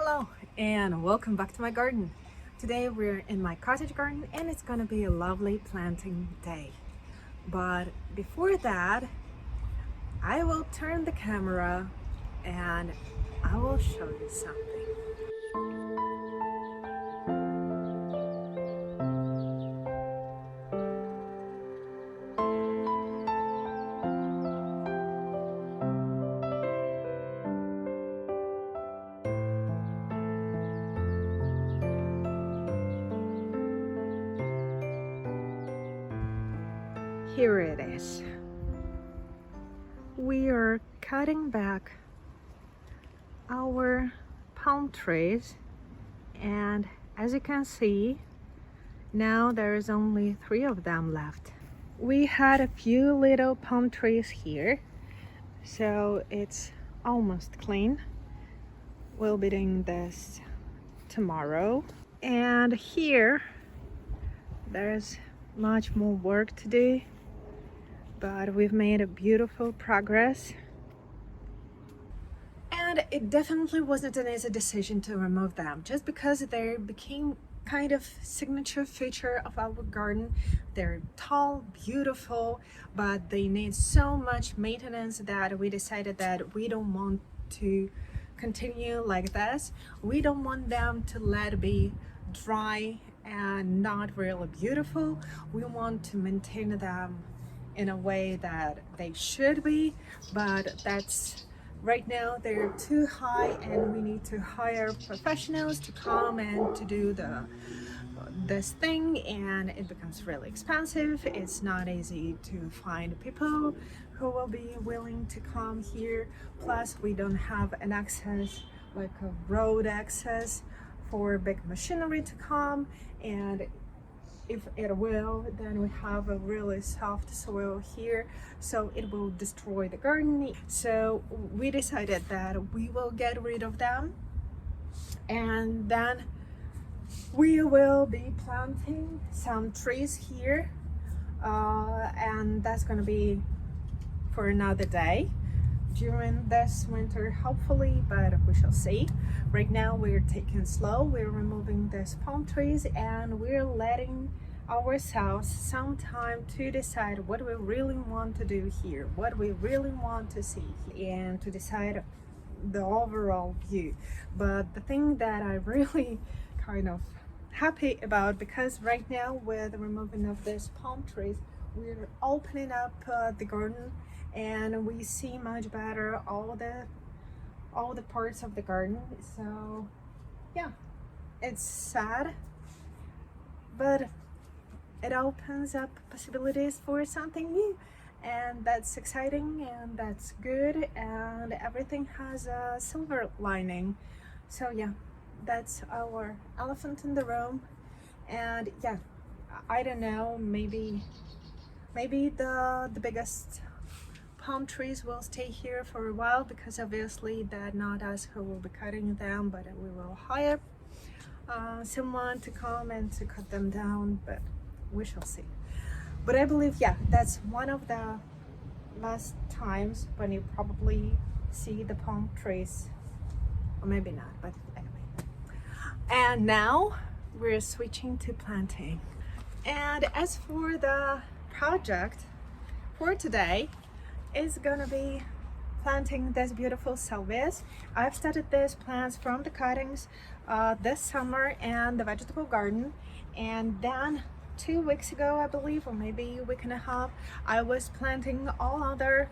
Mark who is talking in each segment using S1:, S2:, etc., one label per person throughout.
S1: Hello and welcome back to my garden. Today we're in my cottage garden and it's gonna be a lovely planting day. But before that, I will turn the camera and I will show you something. Here it is. We are cutting back our palm trees, and as you can see, now there's only 3 of them left. We had a few little palm trees here, so it's almost clean. We'll be doing this tomorrow. And here there's much more work to do, but we've made a beautiful progress. And it definitely wasn't an easy decision to remove them, just because they became kind of signature feature of our garden. They're tall, beautiful, but they need so much maintenance that we decided that we don't want to continue like this. We don't want them to let be dry and not really beautiful. We want to maintain them in a way that they should be, but that's right now they're too high and we need to hire professionals to come and to do this thing, and it becomes really expensive. It's not easy to find people who will be willing to come here. Plus we don't have an access, like a road access for big machinery to come, and if it will, then we have a really soft soil here, so it will destroy the garden. So we decided that we will get rid of them, and then we will be planting some trees here, and that's gonna be for another day during this winter, hopefully, but we shall see. Right now we're taking slow. We're removing these palm trees and we're letting ourselves some time to decide what we really want to do here, what we really want to see, and to decide the overall view. But the thing that I really kind of happy about, because right now with the removing of these palm trees, we're opening up the garden and we see much better all the parts of the garden. So yeah, it's sad, but it opens up possibilities for something new, and that's exciting and that's good, and everything has a silver lining. So yeah, that's our elephant in the room. And yeah, I don't know, maybe the biggest palm trees will stay here for a while, because obviously that not us who will be cutting them, but we will hire someone to come and to cut them down, but we shall see. But I believe, yeah, that's one of the last times when you probably see the palm trees, or maybe not, but anyway. And now we're switching to planting. And as for the project for today, is gonna be planting this beautiful salvias. I've started these plants from the cuttings this summer and the vegetable garden, and then 2 weeks ago, I believe, or maybe a week and a half, I was planting all other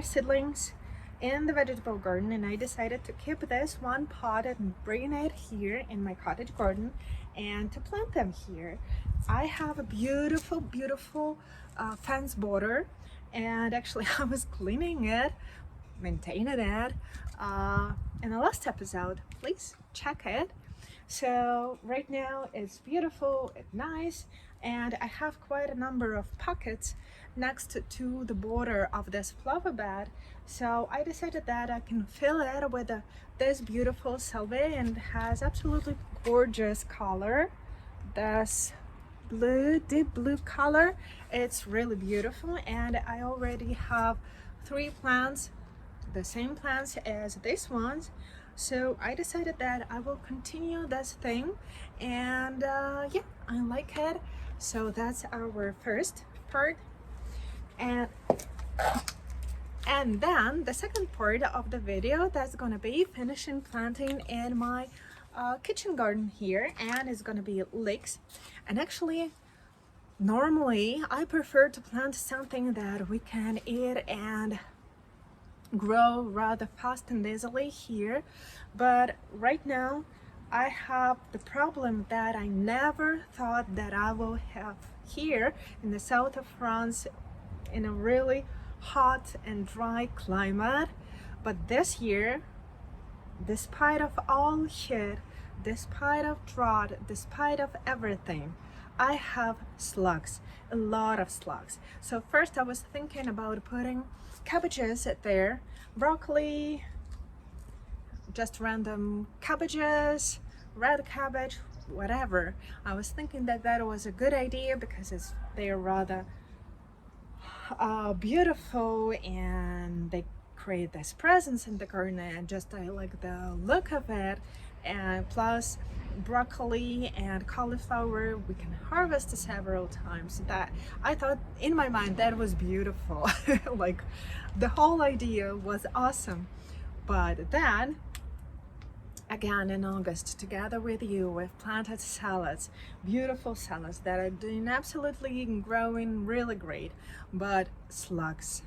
S1: seedlings in the vegetable garden, and I decided to keep this one pot and bring it here in my cottage garden and to plant them here. I have a beautiful fence border, and actually I was cleaning it, maintaining it in the last episode. Please check it. So right now it's beautiful, it's nice, and I have quite a number of pockets next to the border of this flower bed. So I decided that I can fill it with this beautiful salvia, and it has absolutely gorgeous color. This deep blue color, it's really beautiful, and I already have 3 plants the same plants as these ones. So I decided that I will continue this thing, and yeah, I like it. So that's our first part, and then the second part of the video, that's gonna be finishing planting in my kitchen garden here, and it's gonna be leeks. And actually, normally I prefer to plant something that we can eat and grow rather fast and easily here, but right now I have the problem that I never thought that I will have here in the south of France, in a really hot and dry climate. But this year, despite of all heat, despite of drought, despite of everything, I have slugs, a lot of slugs. So first I was thinking about putting cabbages there, broccoli, just random cabbages, red cabbage, whatever. I was thinking that that was a good idea because they're rather beautiful, and they create this presence in the garden, and just I like the look of it. And plus broccoli and cauliflower we can harvest several times. That I thought in my mind that was beautiful. Like the whole idea was awesome. But then again in August, together with you, we've planted salads, beautiful salads that are doing absolutely growing really great. But slugs,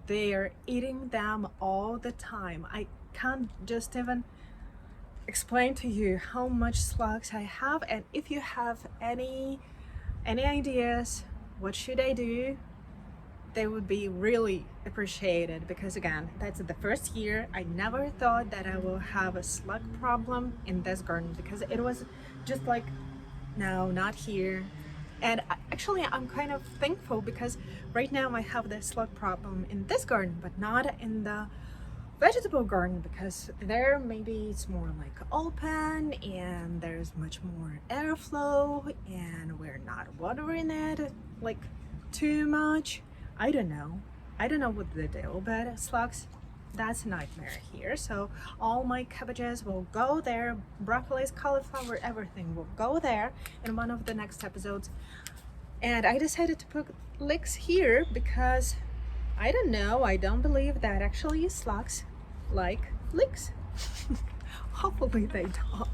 S1: they're eating them all the time. I can't just even explain to you how much slugs I have. And if you have any ideas what should I do, they would be really appreciated, because again, that's the first year I never thought that I will have a slug problem in this garden, because it was just like, no, not here. And actually I'm kind of thankful, because right now I have the slug problem in this garden but not in the vegetable garden, because there maybe it's more like open and there's much more airflow and we're not watering it like too much. I don't know what the deal, but slugs, that's a nightmare here. So all my cabbages will go there, broccolis, cauliflower, everything will go there in one of the next episodes. And I decided to put leeks here because I don't know, I don't believe that actually slugs like leeks. Hopefully they don't.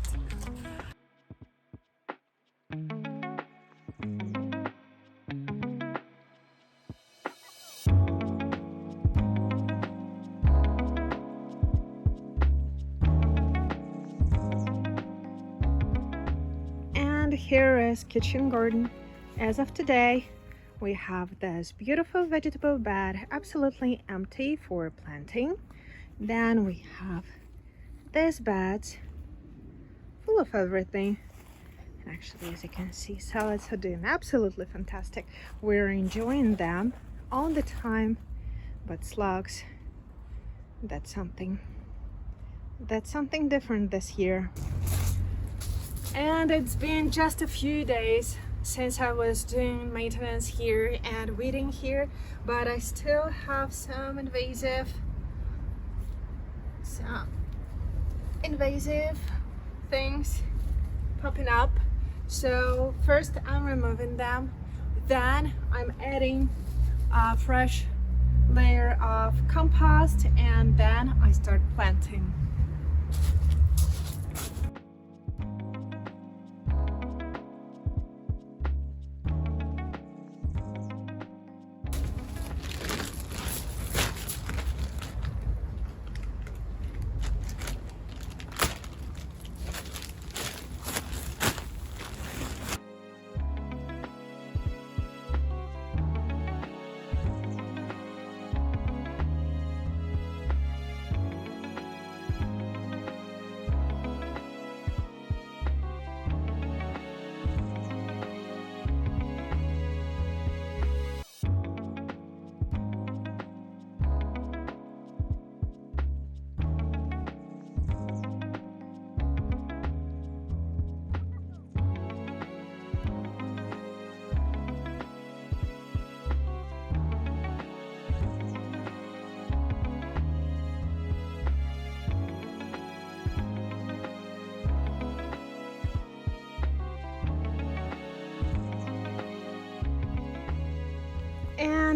S1: And here is kitchen garden. As of today, we have this beautiful vegetable bed absolutely empty for planting. Then we have this bed full of everything. And actually, as you can see, salads are doing absolutely fantastic. We're enjoying them all the time. But slugs, that's something different this year. And it's been just a few days since I was doing maintenance here and weeding here, but I still have some invasive things popping up. So first I'm removing them, then I'm adding a fresh layer of compost, and then I start planting.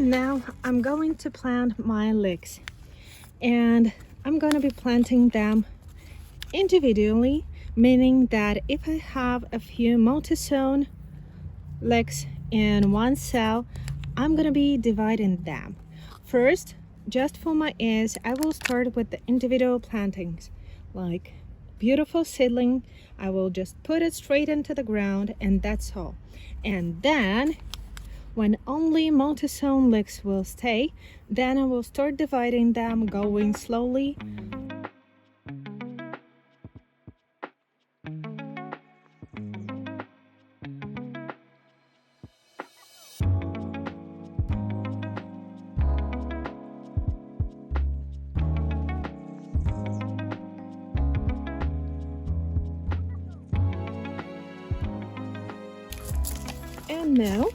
S1: And now I'm going to plant my leeks, and I'm going to be planting them individually, meaning that if I have a few multi-zone leeks in one cell, I'm going to be dividing them. First, just for my ease, I will start with the individual plantings, like beautiful seedling. I will just put it straight into the ground, and that's all. And then when only multi-zone leeks will stay, then I will start dividing them, going slowly. And now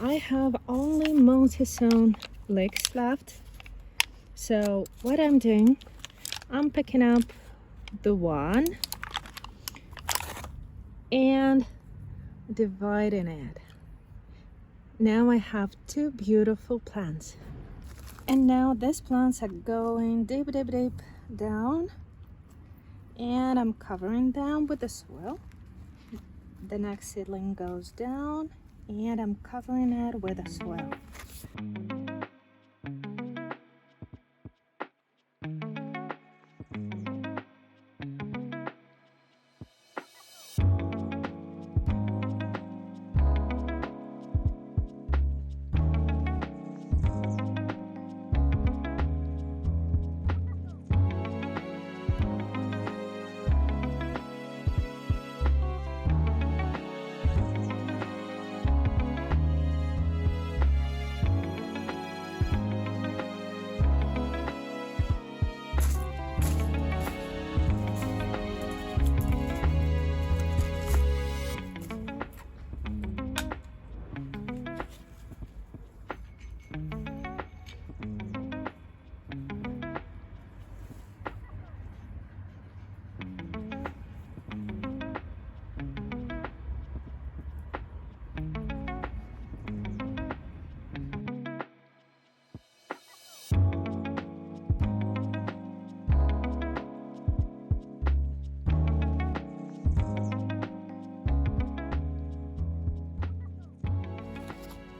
S1: I have only multi-zone leeks left. So what I'm doing, I'm picking up the one and dividing it. Now I have two beautiful plants. And now these plants are going deep down, and I'm covering them with the soil. The next seedling goes down, and I'm covering it with the soil.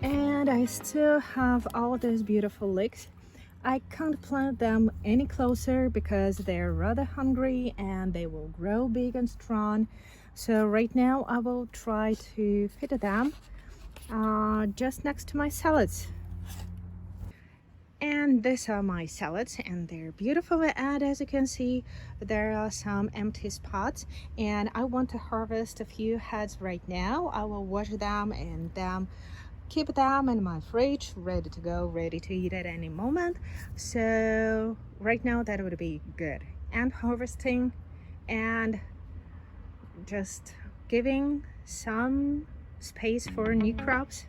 S1: And I still have all these beautiful leeks. I can't plant them any closer because they're rather hungry and they will grow big and strong. So right now I will try to fit them just next to my salads. And these are my salads, and they're beautiful. And as you can see, there are some empty spots, and I want to harvest a few heads right now. I will wash them and keep them in my fridge, ready to go, ready to eat at any moment. So right now that would be good. And harvesting and just giving some space for new crops.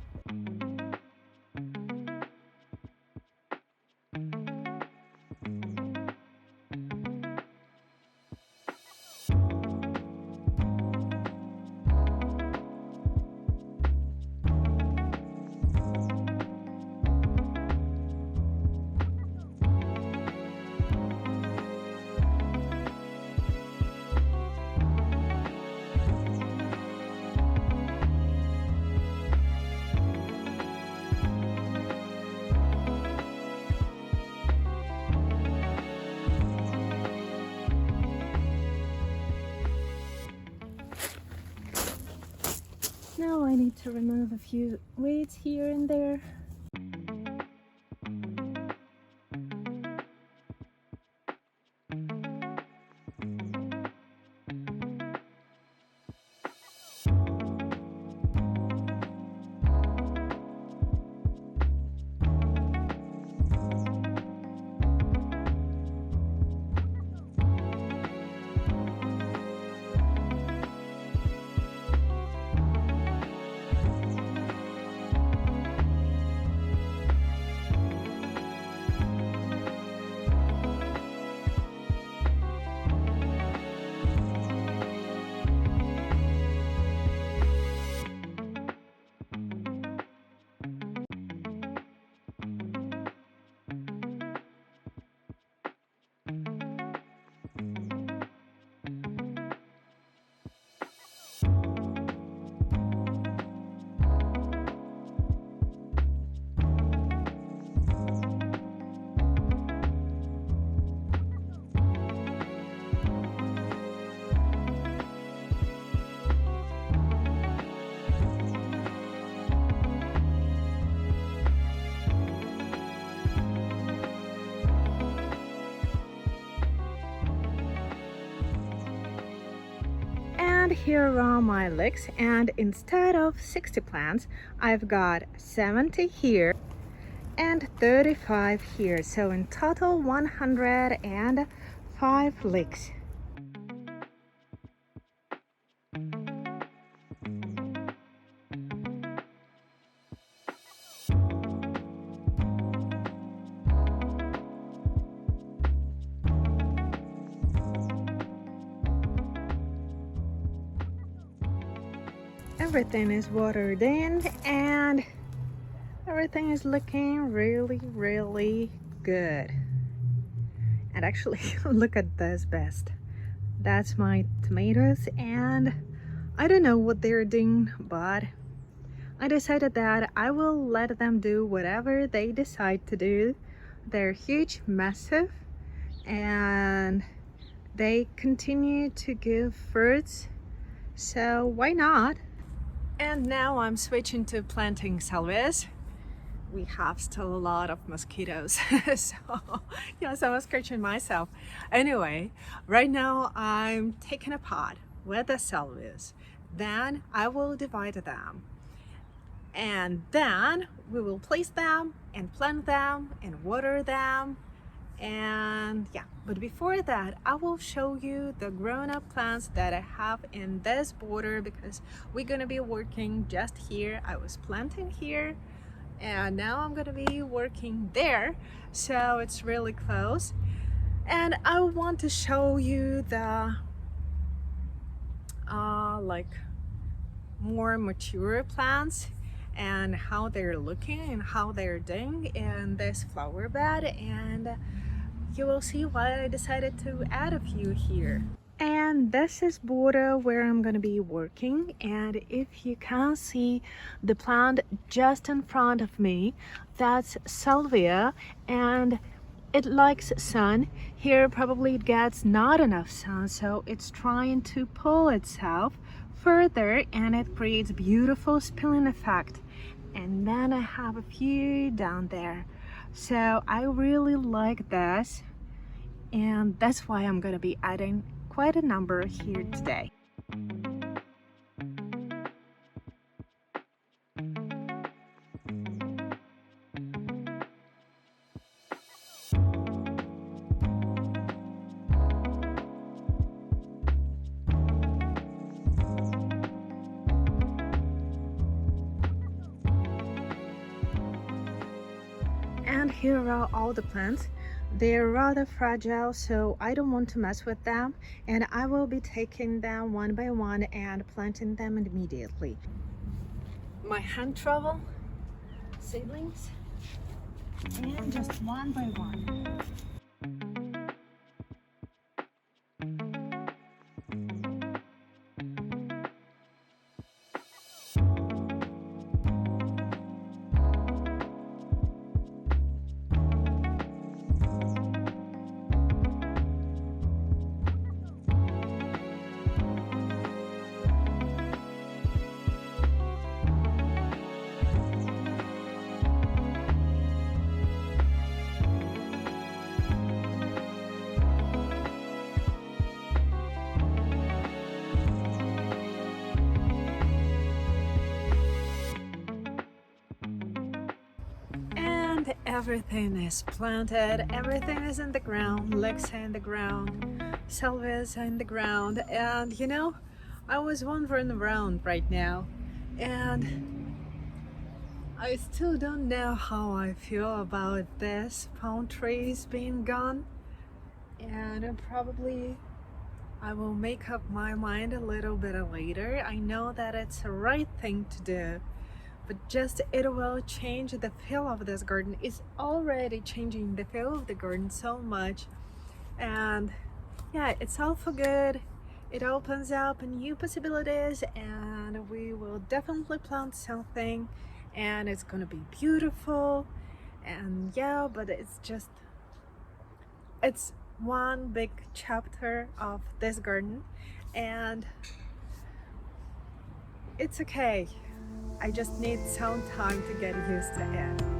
S1: Now I need to remove a few weeds here and there. here are my leeks, and instead of 60 plants, I've got 70 here and 35 here, so in total 105 leeks. Everything is watered in and everything is looking really good. And actually, look at this best. That's my tomatoes, and I don't know what they're doing, but I decided that I will let them do whatever they decide to do. They're huge, massive, and they continue to give fruits, so why not? And now I'm switching to planting salvias. We have still a lot of mosquitoes, so yes, I was scratching myself. Anyway, right now I'm taking a pot with the salvias. Then I will divide them, and then we will place them and plant them and water them. And yeah, but before that, I will show you the grown-up plants that I have in this border, because we're gonna be working just here. I was planting here and now I'm gonna be working there, so it's really close. And I want to show you the like more mature plants and how they're looking and how they're doing in this flower bed, and you will see why I decided to add a few here. And this is border where I'm gonna be working, and if you can see the plant just in front of me, that's salvia, and it likes sun. Here probably it gets not enough sun, so it's trying to pull itself further, and it creates beautiful spilling effect. And then I have a few down there, so I really like this, and that's why I'm gonna be adding quite a number here today. And here are all the plants. They're rather fragile, so I don't want to mess with them, and I will be taking them one by one and planting them immediately. My hand trowel, seedlings, and just one by one. Everything is planted, everything is in the ground, leeks are in the ground, salvias are in the ground, and you know, I was wandering around right now, and I still don't know how I feel about this palm trees being gone, and probably I will make up my mind a little bit later. I know that it's the right thing to do, but just it will change the feel of this garden. It's already changing the feel of the garden so much, and yeah, it's all for good. It opens up new possibilities, and we will definitely plant something, and it's gonna be beautiful. And yeah, but it's one big chapter of this garden, and it's okay. I just need some time to get used to it.